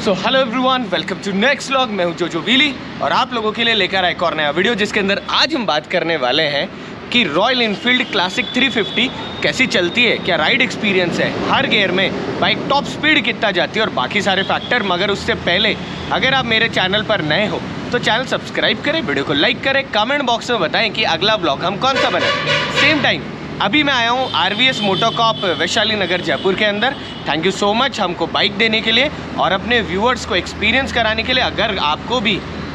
So hello everyone, welcome to next vlog. मैं हूं जोजो व्हीली और आप लोगों के लिए लेकर आए एक और नया वीडियो, जिसके अंदर आज हम बात करने वाले हैं कि रॉयल इनफील्ड क्लासिक 350 कैसी चलती है, क्या राइड एक्सपीरियंस है, हर गियर में बाइक टॉप स्पीड कितना जाती है और बाकी सारे फैक्टर। मगर उससे पहले अगर आप मेरे चैनल पर नए हो तो चैनल सब्सक्राइब करें, वीडियो को लाइक करें, कमेंट बॉक्स में बताएं कि अगला ब्लॉग हम कौन सा बनाएं। सेम टाइम अभी मैं आया हूँ RVS मोटोकॉप वैशाली नगर जयपुर के अंदर। थैंक यू सो मच हमको बाइक देने के लिए और अपने व्यूअर्स को एक्सपीरियंस कराने के लिए। अगर आपको भी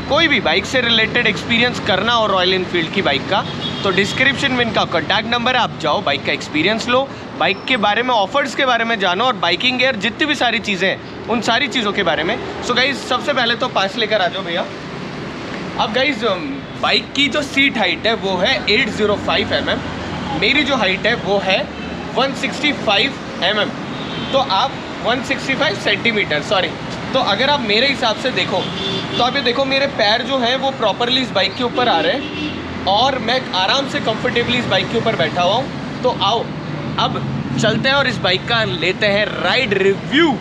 कोई भी बाइक से रिलेटेड एक्सपीरियंस करना हो रॉयल इनफील्ड की बाइक का, तो डिस्क्रिप्शन में इनका कॉन्टैक्ट नंबर है, आप जाओ, बाइक का एक्सपीरियंस लो, बाइक के बारे में, ऑफर्स के बारे में जानो और बाइकिंग गियर जितनी भी सारी चीज़ें हैं उन सारी चीज़ों के बारे में। सो गाइज सबसे पहले तो पास लेकर आ जाओ भैया। अब गाइज बाइक की जो सीट हाइट है वो है 805 mm, मेरी जो हाइट है वो है 165 mm, तो आप 165 सेंटीमीटर सॉरी। तो अगर आप मेरे हिसाब से देखो तो आप ये देखो, मेरे पैर जो हैं वो प्रॉपरली इस बाइक के ऊपर आ रहे हैं और मैं आराम से कंफर्टेबली इस बाइक के ऊपर बैठा हुआ हूँ। तो आओ अब चलते हैं और इस बाइक का लेते हैं राइड रिव्यू।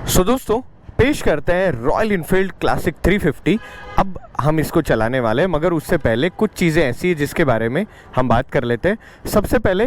सो दोस्तों, पेश करते हैं रॉयल इनफील्ड क्लासिक 350। अब हम इसको चलाने वाले हैं, मगर उससे पहले कुछ चीज़ें ऐसी हैं जिसके बारे में हम बात कर लेते हैं। सबसे पहले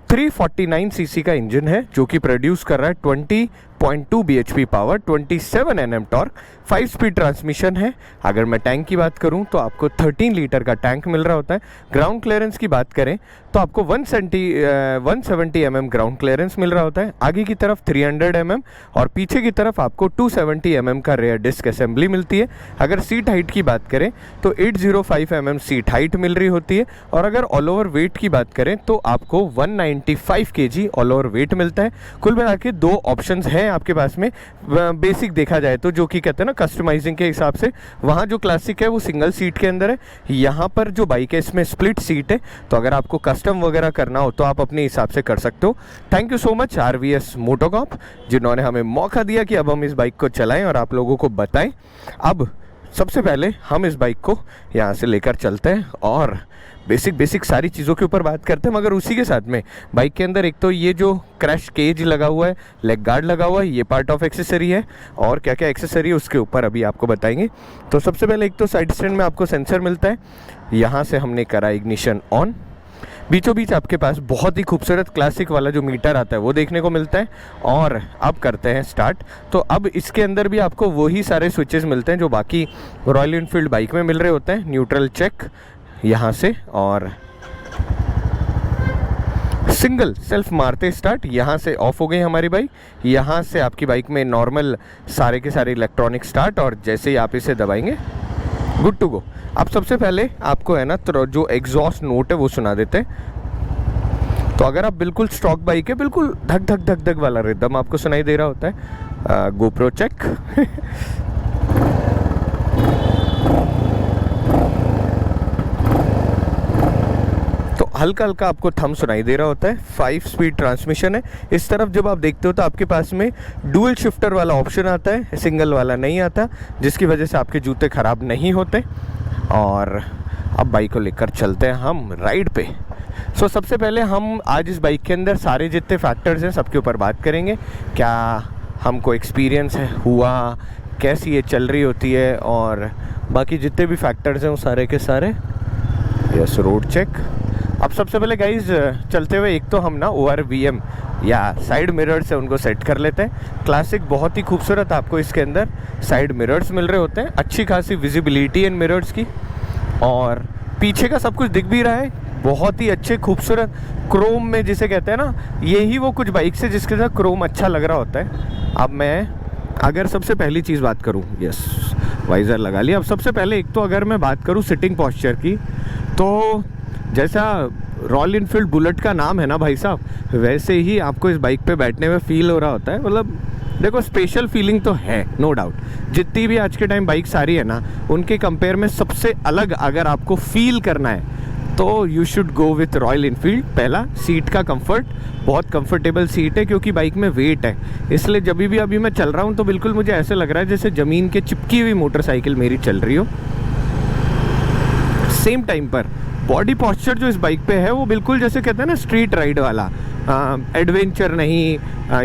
349 सीसी का इंजन है जो कि प्रोड्यूस कर रहा है 20.2 bhp power, 27 Nm torque, 5 speed transmission है। अगर मैं टैंक की बात करूं तो आपको 13 लीटर का टैंक मिल रहा होता है। ग्राउंड क्लियरेंस की बात करें तो आपको 170 mm ग्राउंड क्लियरेंस मिल रहा होता है। आगे की तरफ 300 mm और पीछे की तरफ आपको 270 mm का रेयर डिस्क असेंबली मिलती है। अगर सीट हाइट की बात करें तो 805 mm सीट हाइट मिल रही होती है और अगर ऑल ओवर वेट की बात करें तो आपको 195 kg ऑल ओवर वेट मिलता है। कुल मिला के दो ऑप्शंस हैं आपके पास में, बेसिक देखा जाए तो, जो कि कहते हैं ना कस्टमाइजिंग के हिसाब से। वहाँ जो क्लासिक है वो सिंगल सीट के अंदर है, यहाँ पर जो बाइक है इसमें स्प्लिट सीट है। तो अगर आपको कस्टम वगैरह करना हो तो आप अपने हिसाब से कर सकते हो। Thank you so much RVS MotoCorp, जिन्होंने हमें मौका दिया कि अब हम इस बाइक को चलाएं और आप लोगों को बताएं। अब सबसे पहले हम इस बाइक को यहाँ से लेकर चलते हैं और बेसिक सारी चीज़ों के ऊपर बात करते हैं। मगर उसी के साथ में बाइक के अंदर एक तो ये जो क्रैश केज लगा हुआ है, लेग गार्ड लगा हुआ है, ये पार्ट ऑफ एक्सेसरी है। और क्या क्या एक्सेसरी है उसके ऊपर अभी आपको बताएंगे। तो सबसे पहले एक तो साइड स्टैंड में आपको सेंसर मिलता है, यहाँ से हमने करा इग्निशन ऑन। बीचों बीच आपके पास बहुत ही खूबसूरत क्लासिक वाला जो मीटर आता है वो देखने को मिलता है। और अब करते हैं स्टार्ट। तो अब इसके अंदर भी आपको वही सारे स्विचेस मिलते हैं जो बाकी रॉयल इनफील्ड बाइक में मिल रहे होते हैं। न्यूट्रल चेक यहाँ से और सिंगल सेल्फ मारते स्टार्ट, यहाँ से ऑफ हो गई हमारी बाइक। यहाँ से आपकी बाइक में नॉर्मल सारे के सारे इलेक्ट्रॉनिक स्टार्ट और जैसे ही आप इसे दबाएंगे गुड टू गो। अब सबसे पहले आपको है ना तो जो एग्जॉस्ट नोट है वो सुना देते हैं। तो अगर आप बिल्कुल स्टॉक बाइक है, बिल्कुल धक धक धक धक वाला रिदम आपको सुनाई दे रहा होता है। गोप्रो चेक तो हल्का हल्का आपको थंब सुनाई दे रहा होता है। 5 स्पीड ट्रांसमिशन है। इस तरफ जब आप देखते हो तो आपके पास में डुअल शिफ्टर वाला ऑप्शन आता है, सिंगल वाला नहीं आता, जिसकी वजह से आपके जूते ख़राब नहीं होते। और अब बाइक को लेकर चलते हैं हम राइड पे। सो सबसे पहले हम आज इस बाइक के अंदर सारे जितने फैक्टर्स हैं सबके ऊपर बात करेंगे। क्या हमको एक्सपीरियंस हुआ, कैसी ये चल रही होती है और बाकी जितने भी फैक्टर्स हैं वो सारे के सारे। Yes, road check. अब सबसे पहले गाइज चलते हुए एक तो हम ना ORVM या साइड मिरर्स है उनको सेट कर लेते हैं। क्लासिक बहुत ही खूबसूरत आपको इसके अंदर साइड मिरर्स मिल रहे होते हैं, अच्छी खासी विजिबिलिटी इन मिरर्स की और पीछे का सब कुछ दिख भी रहा है। बहुत ही अच्छे खूबसूरत क्रोम में जिसे कहते हैं ना, यही वो कुछ बाइक से जिसके साथ क्रोम अच्छा लग रहा होता है। अब मैं अगर सबसे पहली चीज़ बात करूँ, यस वाइज़र लगा लिया। अब सबसे पहले एक तो अगर मैं बात करूँ सिटिंग पॉस्चर की, तो जैसा रॉयल इनफील्ड बुलेट का नाम है ना भाई साहब, वैसे ही आपको इस बाइक पे बैठने में फील हो रहा होता है। मतलब देखो, स्पेशल फीलिंग तो है नो डाउट। जितनी भी आज के टाइम बाइक्स आ रही है ना, उनके कंपेयर में सबसे अलग अगर आपको फील करना है तो you should go with royal Enfield. पहला, सीट का कंफर्ट, बहुत कंफर्टेबल सीट है क्योंकि बाइक में वेट है, इसलिए जब भी अभी मैं चल रहा हूँ तो बिल्कुल मुझे ऐसे लग रहा है जैसे ज़मीन के चिपकी हुई मोटरसाइकिल मेरी चल रही हो। सेम टाइम पर बॉडी पॉस्चर जो इस बाइक पे है वो बिल्कुल जैसे कहते हैं ना स्ट्रीट राइड वाला, एडवेंचर नहीं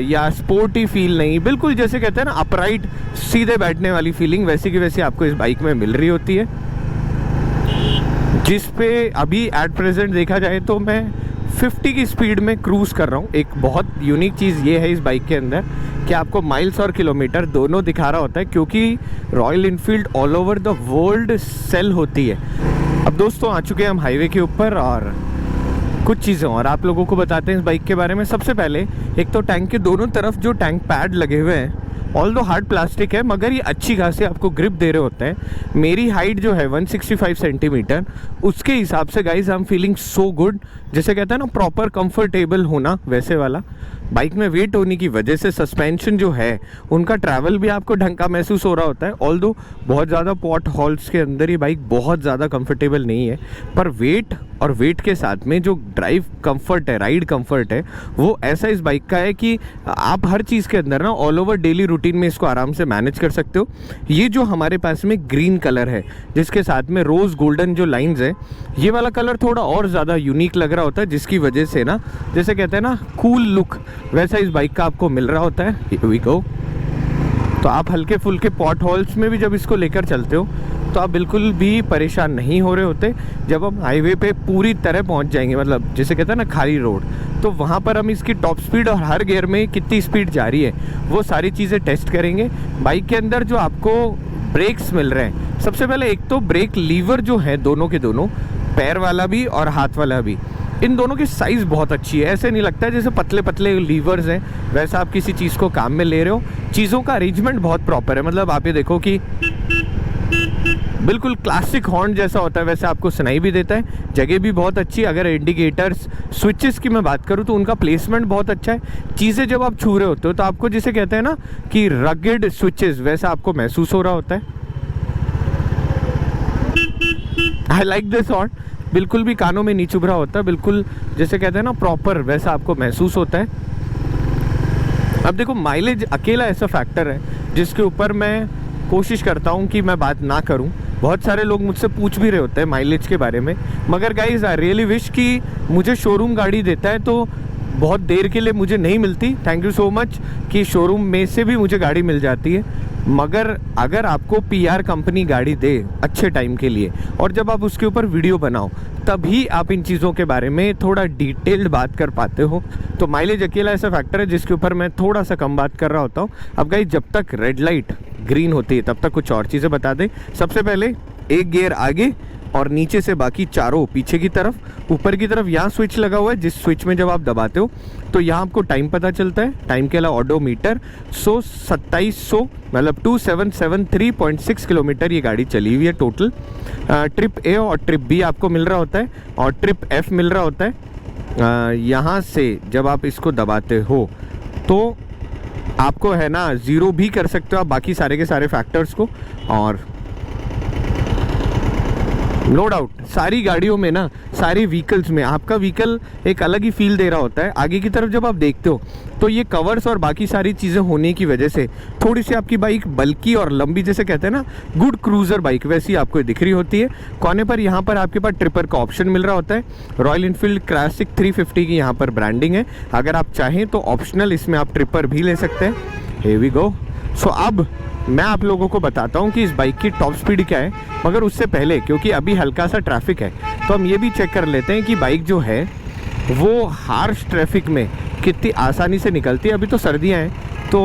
या स्पोर्टी फील नहीं, बिल्कुल जैसे कहते हैं ना अपराइट सीधे बैठने वाली फीलिंग वैसी की वैसी आपको इस बाइक में मिल रही होती है। जिस पे अभी एट प्रेजेंट देखा जाए तो मैं 50 की स्पीड में क्रूज़ कर रहा हूँ। एक बहुत यूनिक चीज़ ये है इस बाइक के अंदर कि आपको माइल्स और किलोमीटर दोनों दिखा रहा होता है, क्योंकि Royal Enfield all over the world sale होती है। अब दोस्तों आ चुके हैं हम हाईवे के ऊपर और कुछ चीज़ें और आप लोगों को बताते हैं इस बाइक के बारे में। सबसे पहले एक तो टैंक के दोनों तरफ जो टैंक पैड लगे हुए हैं, ऑल दो हार्ड प्लास्टिक है मगर ये अच्छी खासी आपको ग्रिप दे रहे होते हैं। मेरी हाइट जो है 165 सेंटीमीटर, उसके हिसाब से guys I am feeling so good. जैसे कहते हैं ना प्रॉपर कंफर्टेबल होना वैसे वाला। बाइक में वेट होने की वजह से सस्पेंशन जो है उनका ट्रैवल भी आपको ढंग का महसूस हो रहा होता है। ऑल दो बहुत ज़्यादा पॉट हॉल्स के अंदर ये बाइक बहुत ज़्यादा कंफर्टेबल नहीं है, पर वेट और वेट के साथ में जो ड्राइव कंफर्ट है, राइड कंफर्ट है, वो ऐसा इस बाइक का है कि आप हर चीज़ के अंदर ना ऑल ओवर डेली रूटीन में इसको आराम से मैनेज कर सकते हो। ये जो हमारे पास में ग्रीन कलर है जिसके साथ में रोज़ गोल्डन जो लाइंस है, ये वाला कलर थोड़ा और ज़्यादा यूनिक लग रहा होता है, जिसकी वजह से ना जैसे कहते हैं ना कूल लुक वैसा इस बाइक का आपको मिल रहा होता है। Here we go। तो आप हल्के फुल्के पॉट होल्स में भी जब इसको लेकर चलते हो तो आप बिल्कुल भी परेशान नहीं हो रहे होते। जब हम हाईवे पे पूरी तरह पहुंच जाएंगे, मतलब जैसे कहते हैं ना खाली रोड, तो वहाँ पर हम इसकी टॉप स्पीड और हर गियर में कितनी स्पीड जा रही है वो सारी चीज़ें टेस्ट करेंगे। बाइक के अंदर जो आपको ब्रेक्स मिल रहे हैं, सबसे पहले एक तो ब्रेक लीवर जो है दोनों के दोनों, पैर वाला भी और हाथ वाला भी, इन दोनों की साइज़ बहुत अच्छी है। ऐसे नहीं लगता है जैसे पतले पतले लीवर्स हैं वैसा आप किसी चीज़ को काम में ले रहे हो। चीज़ों का अरेंजमेंट बहुत प्रॉपर है, मतलब आप ये देखो कि बिल्कुल क्लासिक हॉर्न जैसा होता है वैसे आपको सुनाई भी देता है। जगह भी बहुत अच्छी। अगर इंडिकेटर्स स्विचेस की मैं बात करूँ तो उनका प्लेसमेंट बहुत अच्छा है। चीज़ें जब आप छू रहे होते हो तो आपको जिसे कहते हैं ना कि रगेड स्विचेस वैसा आपको महसूस हो रहा होता है। आई लाइक दिस हॉर्न, बिल्कुल भी कानों में नहीं चुभ रहा होता, बिल्कुल जैसे कहते हैं ना प्रॉपर वैसा आपको महसूस होता है। अब देखो माइलेज अकेला ऐसा फैक्टर है जिसके ऊपर मैं कोशिश करता हूँ कि मैं बात ना करूँ। बहुत सारे लोग मुझसे पूछ भी रहे होते हैं माइलेज के बारे में, मगर गाइज आई रियली विश कि मुझे शोरूम गाड़ी देता है तो बहुत देर के लिए मुझे नहीं मिलती। थैंक यू सो मच कि शोरूम में से भी मुझे गाड़ी मिल जाती है। मगर अगर आपको पीआर कंपनी गाड़ी दे अच्छे टाइम के लिए और जब आप उसके ऊपर वीडियो बनाओ तभी आप इन चीज़ों के बारे में थोड़ा डिटेल्ड बात कर पाते हो। तो माइलेज अकेला ऐसा फैक्टर है जिसके ऊपर मैं थोड़ा सा कम बात कर रहा होता हूँ। अब गाइस जब तक रेड लाइट ग्रीन होती है तब तक कुछ और चीज़ें बता दें। सबसे पहले एक गियर आगे और नीचे से बाकी चारों पीछे की तरफ। ऊपर की तरफ यहाँ स्विच लगा हुआ है, जिस स्विच में जब आप दबाते हो तो यहाँ आपको टाइम पता चलता है। टाइम के अलावा ऑडोमीटर 2700 मतलब 2773.6 किलोमीटर ये गाड़ी चली हुई है टोटल। ट्रिप ए और ट्रिप बी आपको मिल रहा होता है और ट्रिप एफ मिल रहा होता है। यहाँ से जब आप इसको दबाते हो तो आपको है ना ज़ीरो भी कर सकते हो आप बाकी सारे के सारे फैक्टर्स को। और नो डाउट सारी गाड़ियों में ना, सारी व्हीकल्स में आपका व्हीकल एक अलग ही फील दे रहा होता है। आगे की तरफ जब आप देखते हो तो ये कवर्स और बाकी सारी चीज़ें होने की वजह से थोड़ी सी आपकी बाइक बल्की और लंबी, जैसे कहते हैं ना गुड क्रूज़र बाइक, वैसी आपको दिख रही होती है। कोने पर यहाँ पर आपके पास ट्रिपर का ऑप्शन मिल रहा होता है। रॉयल इनफील्ड क्लासिक 350 की यहाँ पर ब्रांडिंग है। अगर आप चाहें तो ऑप्शनल इसमें आप ट्रिपर भी ले सकते हैं। Here we go. सो अब मैं आप लोगों को बताता हूँ कि इस बाइक की टॉप स्पीड क्या है, मगर उससे पहले क्योंकि अभी हल्का सा ट्रैफिक है तो हम ये भी चेक कर लेते हैं कि बाइक जो है वो हार्श ट्रैफिक में कितनी आसानी से निकलती है। अभी तो सर्दियाँ हैं तो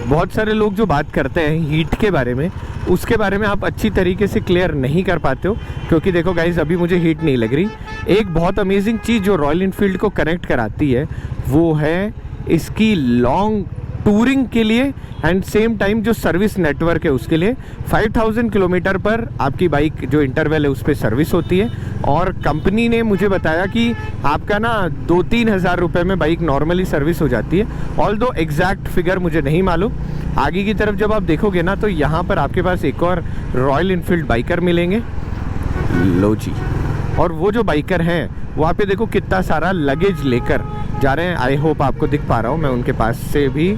बहुत सारे लोग जो बात करते हैं हीट के बारे में, उसके बारे में आप अच्छी तरीके से क्लियर नहीं कर पाते हो। क्योंकि देखो गाइज अभी मुझे हीट नहीं लग रही। एक बहुत अमेजिंग चीज़ जो रॉयल इनफील्ड को कनेक्ट कराती है वो है इसकी लॉन्ग टूरिंग के लिए एंड सेम टाइम जो सर्विस नेटवर्क है उसके लिए। 5000 किलोमीटर पर आपकी बाइक जो इंटरवल है उस पर सर्विस होती है। और कंपनी ने मुझे बताया कि आपका ना 2-3 हज़ार रुपये में बाइक नॉर्मली सर्विस हो जाती है। ऑल दो एग्जैक्ट फिगर मुझे नहीं मालूम। आगे की तरफ जब आप देखोगे ना तो यहाँ पर आपके पास एक और रॉयल इनफील्ड बाइकर मिलेंगे, लो जी। और वो जो बाइकर हैं वहाँ पे देखो कितना सारा लगेज लेकर जा रहे हैं। आई होप आपको दिख पा रहा हूँ, मैं उनके पास से भी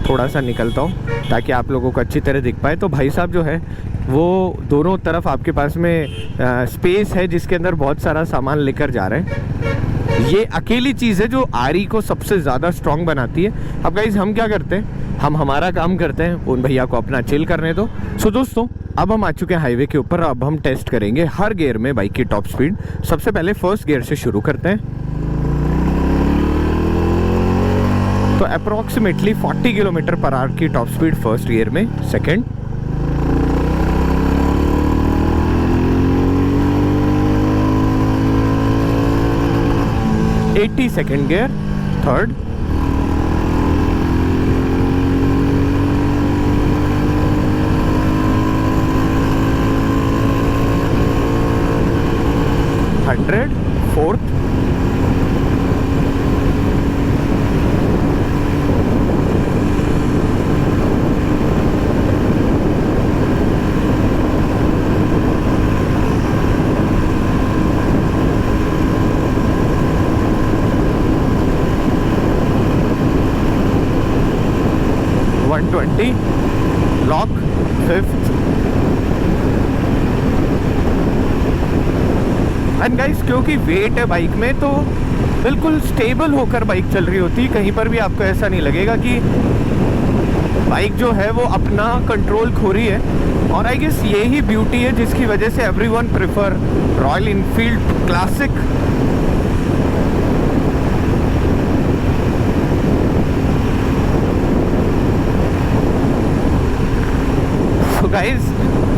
थोड़ा सा निकलता हूँ ताकि आप लोगों को अच्छी तरह दिख पाए। तो भाई साहब जो है वो दोनों तरफ आपके पास में स्पेस है जिसके अंदर बहुत सारा सामान लेकर जा रहे हैं। ये अकेली चीज़ है जो आरी को सबसे ज़्यादा स्ट्रॉन्ग बनाती है। अब गाइज हम क्या करते हैं, हम हमारा काम करते हैं, उन भैया को अपना चिल करने दो। सो दोस्तों अब हम आ चुके हैं हाईवे के ऊपर। अब हम टेस्ट करेंगे हर गियर में बाइक की टॉप स्पीड। सबसे पहले फर्स्ट गियर से शुरू करते हैं। तो अप्रॉक्सीमेटली 40 किलोमीटर पर आवर की टॉप स्पीड फर्स्ट गियर में। Second, second gear. Third, fourth, lock, fifth. And guys क्योंकि वेट है बाइक में तो बिल्कुल स्टेबल होकर बाइक चल रही होती है। कहीं पर भी आपको ऐसा नहीं लगेगा कि बाइक जो है वो अपना कंट्रोल खो रही है। और आई गेस यही ब्यूटी है जिसकी वजह से everyone prefer royal Enfield classic. तो गाइस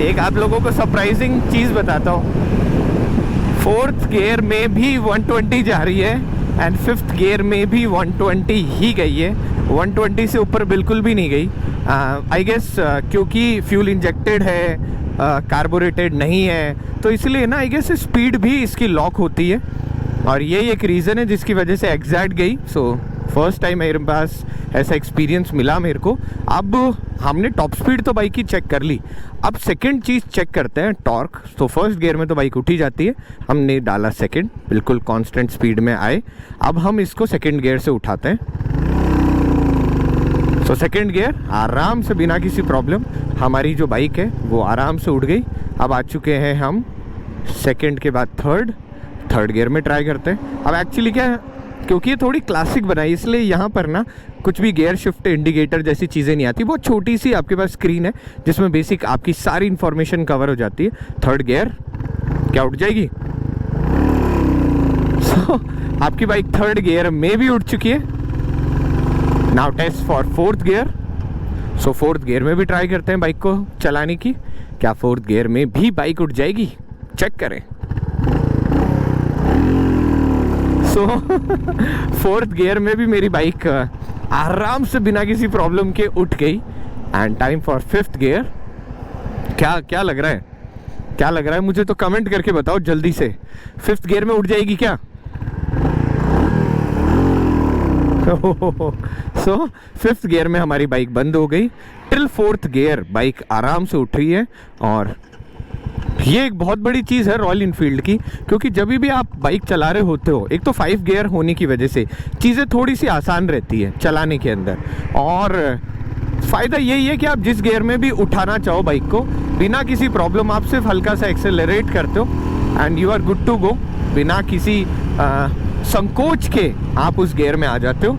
एक आप लोगों को सरप्राइजिंग चीज़ बताता हूँ, फोर्थ गियर में भी 120 जा रही है एंड फिफ्थ गियर में भी 120 ही गई है। 120 से ऊपर बिल्कुल भी नहीं गई। आई गेस क्योंकि फ्यूल इंजेक्टेड है, कार्बोरेटेड नहीं है, तो इसलिए ना आई गेस स्पीड भी इसकी लॉक होती है और यही एक रीज़न है जिसकी वजह से एग्जैक्ट गई। सो फर्स्ट टाइम मेरे पास ऐसा एक्सपीरियंस मिला मेरे को। अब हमने टॉप स्पीड तो बाइक की चेक कर ली, अब सेकंड चीज़ चेक करते हैं, टॉर्क। तो फर्स्ट गियर में तो बाइक उठी जाती है, हमने डाला सेकंड, बिल्कुल कांस्टेंट स्पीड में आए। अब हम इसको सेकंड गियर से उठाते हैं। तो सेकंड गियर आराम से बिना किसी प्रॉब्लम हमारी जो बाइक है वो आराम से उठ गई। अब आ चुके हैं हम सेकंड के बाद थर्ड गियर में ट्राई करते हैं। अब एक्चुअली क्या है, क्योंकि ये थोड़ी क्लासिक बनाई इसलिए यहाँ पर ना कुछ भी गियर शिफ्ट इंडिकेटर जैसी चीज़ें नहीं आती। बहुत छोटी सी आपके पास स्क्रीन है जिसमें बेसिक आपकी सारी इन्फॉर्मेशन कवर हो जाती है। थर्ड गियर क्या उठ जाएगी। सो आपकी बाइक थर्ड गियर में भी उठ चुकी है। Now test for fourth gear. So fourth gear में भी ट्राई करते हैं बाइक को चलाने की, क्या फोर्थ गियर में भी बाइक उठ जाएगी, चेक करें। सो फोर्थ गियर में भी मेरी बाइक आराम से बिना किसी प्रॉब्लम के उठ गई। And time for fifth gear. क्या लग रहा है, क्या लग रहा है मुझे तो कमेंट करके बताओ जल्दी से, फिफ्थ गियर में उठ जाएगी क्या। सो फिफ्थ गियर में हमारी बाइक बंद हो गई। टिल फोर्थ गियर बाइक आराम से उठ रही है और ये एक बहुत बड़ी चीज़ है रॉयल इनफील्ड की, क्योंकि जब भी आप बाइक चला रहे होते हो, एक तो 5 गियर होने की वजह से चीज़ें थोड़ी सी आसान रहती है चलाने के अंदर। और फ़ायदा यही है कि आप जिस गियर में भी उठाना चाहो बाइक को बिना किसी प्रॉब्लम, आप सिर्फ हल्का सा एक्सेलरेट करते हो and you are good to go. बिना किसी संकोच के आप उस गियर में आ जाते हो।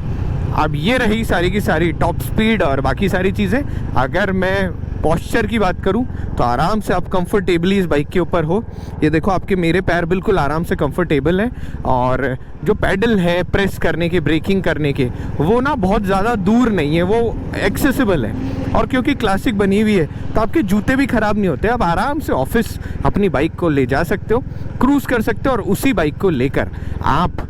अब ये रही सारी की सारी टॉप स्पीड और बाकी सारी चीज़ें। अगर मैं पोस्चर की बात करूं तो आराम से आप कंफर्टेबली इस बाइक के ऊपर हो। ये देखो आपके मेरे पैर बिल्कुल आराम से कंफर्टेबल हैं और जो पैडल है प्रेस करने के, ब्रेकिंग करने के, वो ना बहुत ज़्यादा दूर नहीं है, वो एक्सेसिबल है। और क्योंकि क्लासिक बनी हुई है तो आपके जूते भी ख़राब नहीं होते। आप आराम से ऑफिस अपनी बाइक को ले जा सकते हो, क्रूज़ कर सकते हो और उसी बाइक को लेकर आप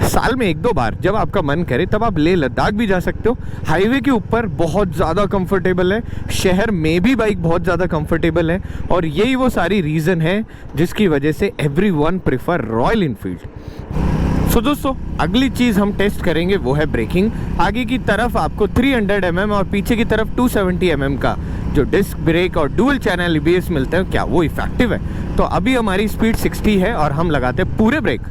साल में 1-2 बार जब आपका मन करे तब आप लेह लद्दाख भी जा सकते हो। हाईवे के ऊपर बहुत ज़्यादा कंफर्टेबल है, शहर में भी बाइक बहुत ज़्यादा कंफर्टेबल है और यही वो सारी रीज़न है जिसकी वजह से एवरीवन प्रेफर रॉयल इनफील्ड। सो दोस्तों अगली चीज़ हम टेस्ट करेंगे वो है ब्रेकिंग। आगे की तरफ आपको 300 mm और पीछे की तरफ 270 mm का जो डिस्क ब्रेक और डुअल चैनल ABS मिलते हैं, क्या वो इफेक्टिव है। तो अभी हमारी स्पीड 60 है और हम लगाते हैं पूरे ब्रेक।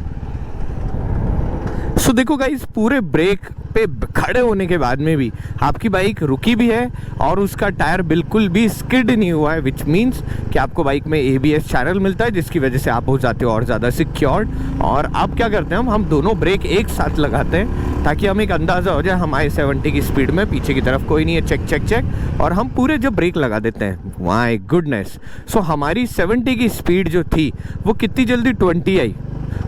सो देखो गाइस, पूरे ब्रेक पे खड़े होने के बाद में भी आपकी बाइक रुकी भी है और उसका टायर बिल्कुल भी स्किड नहीं हुआ है, विच मीन्स कि आपको बाइक में ABS चैनल मिलता है, जिसकी वजह से आप हो जाते हो और ज़्यादा सिक्योर्ड। और आप क्या करते हैं, हम दोनों ब्रेक एक साथ लगाते हैं ताकि हमें एक अंदाज़ा हो जाए हमारे 70 की स्पीड में पीछे की तरफ कोई नहीं है, चेक चेक चेक, और हम पूरे जब ब्रेक लगा देते हैं, माय गुडनेस। सो हमारी 70 की स्पीड जो थी वो कितनी जल्दी 20 आई,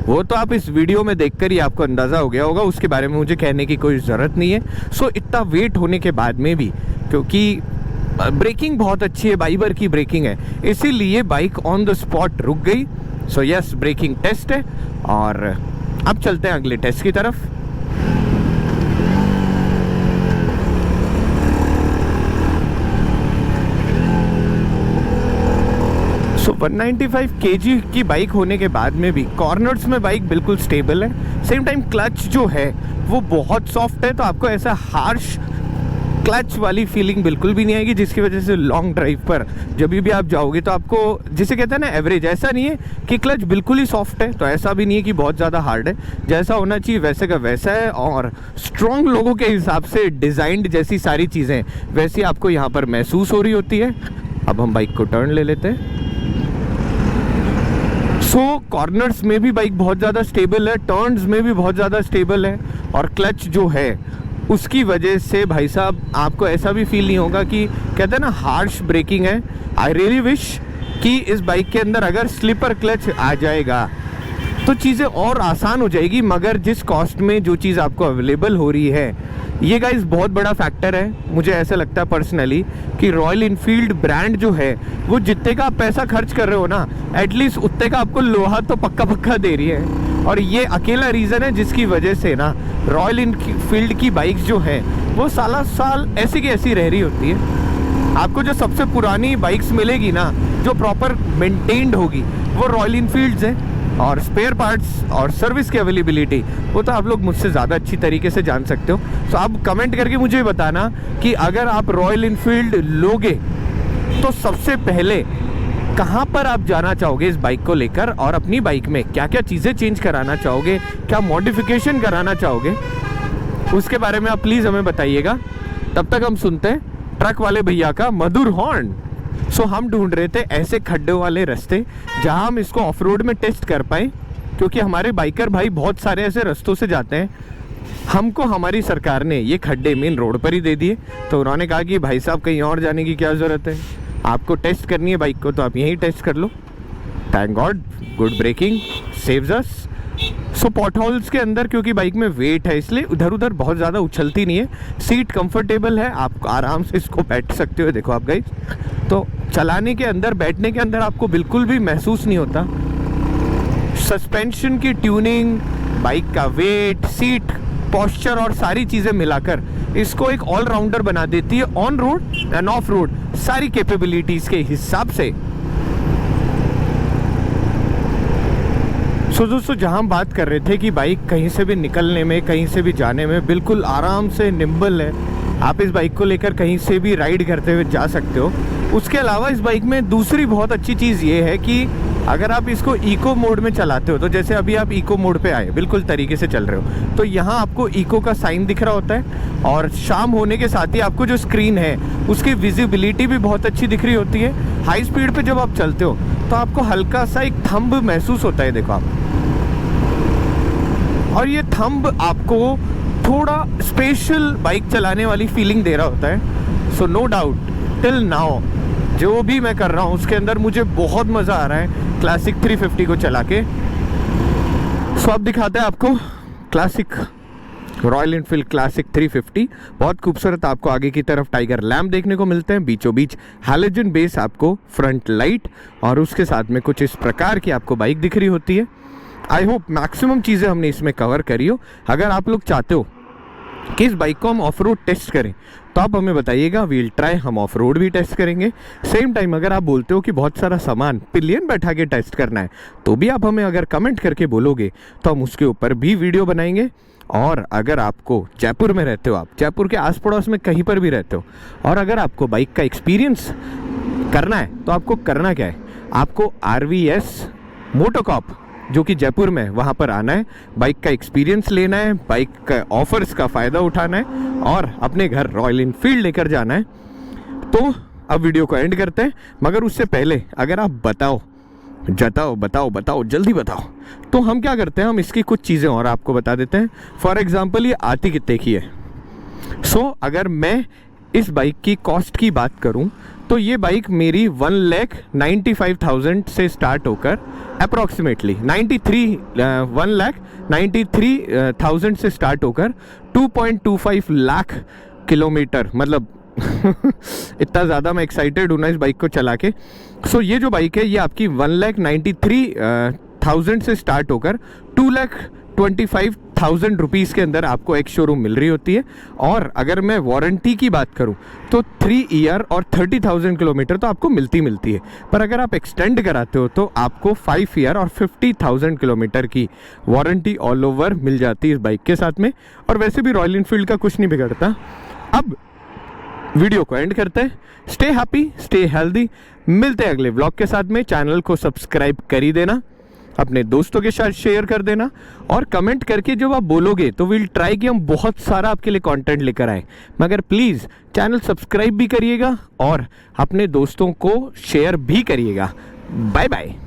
वो तो आप इस वीडियो में देखकर ही आपको अंदाज़ा हो गया होगा, उसके बारे में मुझे कहने की कोई ज़रूरत नहीं है। सो इतना वेट होने के बाद में भी, क्योंकि ब्रेकिंग बहुत अच्छी है, बाइबर की ब्रेकिंग है, इसीलिए बाइक ऑन द स्पॉट रुक गई। सो यस, ब्रेकिंग टेस्ट है और अब चलते हैं अगले टेस्ट की तरफ। सो 195 kg की बाइक होने के बाद में भी कॉर्नर्स में बाइक बिल्कुल स्टेबल है। सेम टाइम क्लच जो है वो बहुत सॉफ्ट है, तो आपको ऐसा हार्श क्लच वाली फीलिंग बिल्कुल भी नहीं आएगी, जिसकी वजह से लॉन्ग ड्राइव पर जब भी आप जाओगे तो आपको, जिसे कहते हैं ना एवरेज, ऐसा नहीं है कि क्लच बिल्कुल ही सॉफ्ट है, तो ऐसा भी नहीं है कि बहुत ज़्यादा हार्ड है, जैसा होना चाहिए वैसे का वैसा है। और स्ट्रॉन्ग लोगों के हिसाब से डिज़ाइंड जैसी सारी चीज़ें वैसी आपको यहाँ पर महसूस हो रही होती है। अब हम बाइक को टर्न ले लेते हैं। सो कॉर्नर्स में भी बाइक बहुत ज़्यादा स्टेबल है, टर्न्स में भी बहुत ज़्यादा स्टेबल है, और क्लच जो है उसकी वजह से भाई साहब आपको ऐसा भी फील नहीं होगा कि कहते हैं ना हार्श ब्रेकिंग है। आई रियली विश कि इस बाइक के अंदर अगर स्लिपर क्लच आ जाएगा तो चीज़ें और आसान हो जाएगी, मगर जिस कॉस्ट में जो चीज़ आपको अवेलेबल हो रही है, ये गाइस बहुत बड़ा फैक्टर है। मुझे ऐसा लगता है पर्सनली कि रॉयल इनफील्ड ब्रांड जो है वो जितने का आप पैसा खर्च कर रहे हो ना, एटलीस्ट उतने का आपको लोहा तो पक्का पक्का दे रही है। और ये अकेला रीज़न है जिसकी वजह से ना रॉयल इनफील्ड की बाइक्स जो हैं वो साल साल ऐसी की ऐसी रह रही होती है। आपको जो सबसे पुरानी बाइक्स मिलेगी ना, जो प्रॉपर मेंटेन्ड होगी, वो रॉयल इनफील्ड्स है। और स्पेयर पार्ट्स और सर्विस की अवेलेबिलिटी वो तो आप लोग मुझसे ज़्यादा अच्छी तरीके से जान सकते हो। तो आप कमेंट करके मुझे बताना कि अगर आप रॉयल इनफील्ड लोगे तो सबसे पहले कहाँ पर आप जाना चाहोगे इस बाइक को लेकर, और अपनी बाइक में क्या क्या चीज़ें चेंज कराना चाहोगे, क्या मॉडिफिकेशन कराना चाहोगे, उसके बारे में आप प्लीज़ हमें बताइएगा। तब तक हम सुनते हैं ट्रक वाले भैया का मधुर हॉर्न। सो हम ढूंढ रहे थे ऐसे खड्डे वाले रास्ते जहां हम इसको ऑफ रोड में टेस्ट कर पाएँ, क्योंकि हमारे बाइकर भाई बहुत सारे ऐसे रास्तों से जाते हैं। हमको हमारी सरकार ने ये खड्डे मेन रोड पर ही दे दिए, तो उन्होंने कहा कि भाई साहब कहीं और जाने की क्या ज़रूरत है, आपको टेस्ट करनी है बाइक को तो आप यहीं टेस्ट कर लो। Thank God, good braking saves us. So potholes के अंदर क्योंकि बाइक में वेट है, इसलिए उधर उधर बहुत ज़्यादा उछलती नहीं है, सीट कंफर्टेबल है, आप आराम से इसको बैठ सकते हो। देखो आप गाइस, तो चलाने के अंदर, बैठने के अंदर आपको बिल्कुल भी महसूस नहीं होता। सस्पेंशन की ट्यूनिंग, बाइक का वेट, सीट पॉस्चर और सारी चीज़ें मिलाकर इसको एक ऑलराउंडर बना देती है on road end of road सारी कैपेबिलिटीज़ के हिसाब से। सो दोस्तों, जहां हम बात कर रहे थे कि बाइक कहीं से भी निकलने में, कहीं से भी जाने में बिल्कुल आराम से निम्बल है, आप इस बाइक को लेकर कहीं से भी राइड करते हुए जा सकते हो। उसके अलावा इस बाइक में दूसरी बहुत अच्छी चीज़ ये है कि अगर आप इसको इको मोड में चलाते हो, तो जैसे अभी आप इको मोड पे आए, बिल्कुल तरीके से चल रहे हो, तो यहाँ आपको इको का साइन दिख रहा होता है, और शाम होने के साथ ही आपको जो स्क्रीन है उसकी विजिबिलिटी भी बहुत अच्छी दिख रही होती है। हाई स्पीड पे जब आप चलते हो तो आपको हल्का सा एक थंब महसूस होता है, देखो आप, और ये थंब आपको थोड़ा स्पेशल बाइक चलाने वाली फीलिंग दे रहा होता है। So no doubt till now जो भी मैं कर रहा हूँ उसके अंदर मुझे बहुत मज़ा आ रहा है क्लासिक 350 को चला के। सो अब दिखाते हैं आपको क्लासिक रॉयल इनफील्ड क्लासिक 350। बहुत खूबसूरत आपको आगे की तरफ टाइगर लैम्प देखने को मिलते हैं, बीचों बीच हैलोजन बेस आपको फ्रंट लाइट, और उसके साथ में कुछ इस प्रकार की आपको बाइक दिख रही होती है। आई होप मैक्सिमम चीज़ें हमने इसमें कवर करी हो। अगर आप लोग चाहते हो कि इस बाइक को हम ऑफ रोड टेस्ट करें तो आप हमें बताइएगा, व्हील ट्राई हम ऑफ रोड भी टेस्ट करेंगे। सेम टाइम अगर आप बोलते हो कि बहुत सारा सामान पिलियन बैठा के टेस्ट करना है, तो भी आप हमें अगर कमेंट करके बोलोगे तो हम उसके ऊपर भी वीडियो बनाएंगे। और अगर आपको जयपुर में रहते हो, आप जयपुर के आस पड़ोस में कहीं पर भी रहते हो, और अगर आपको बाइक का एक्सपीरियंस करना है तो आपको करना क्या है, आपको RVS मोटोकॉप जो कि जयपुर में, वहाँ पर आना है, बाइक का एक्सपीरियंस लेना है, बाइक का ऑफर्स का फ़ायदा उठाना है और अपने घर रॉयल इनफील्ड लेकर जाना है। तो अब वीडियो को एंड करते हैं, मगर उससे पहले अगर आप बताओ जल्दी बताओ, तो हम क्या करते हैं, हम इसकी कुछ चीज़ें और आपको बता देते हैं। फॉर एग्जांपल ये आती कितने की है। अगर मैं इस बाइक की कॉस्ट की बात करूं तो ये बाइक मेरी 1,95,000 से स्टार्ट होकर अप्रॉक्सीमेटली 1,93,000 से स्टार्ट होकर 2.25 लाख किलोमीटर, मतलब इतना ज़्यादा मैं एक्साइटेड हूँ ना इस बाइक को चला के। ये जो बाइक है ये आपकी 1,93,000 से स्टार्ट होकर 2,25,000 रुपीज़ के अंदर आपको एक शोरूम मिल रही होती है। और अगर मैं वारंटी की बात करूं तो 3 ईयर और 30,000 किलोमीटर तो आपको मिलती है, पर अगर आप एक्सटेंड कराते हो तो आपको 5 ईयर और 50,000 किलोमीटर की वारंटी ऑल ओवर मिल जाती है इस बाइक के साथ में। और वैसे भी रॉयल इनफील्ड का कुछ नहीं बिगड़ता। अब वीडियो को एंड करते हैं। स्टे हैप्पी, स्टे हेल्दी, मिलते हैं अगले व्लॉग के साथ में। चैनल को सब्सक्राइब कर ही देना, अपने दोस्तों के साथ शेयर कर देना और कमेंट करके जब आप बोलोगे तो विल ट्राई कि हम बहुत सारा आपके लिए कंटेंट लेकर आए। मगर प्लीज़ चैनल सब्सक्राइब भी करिएगा और अपने दोस्तों को शेयर भी करिएगा। Bye bye.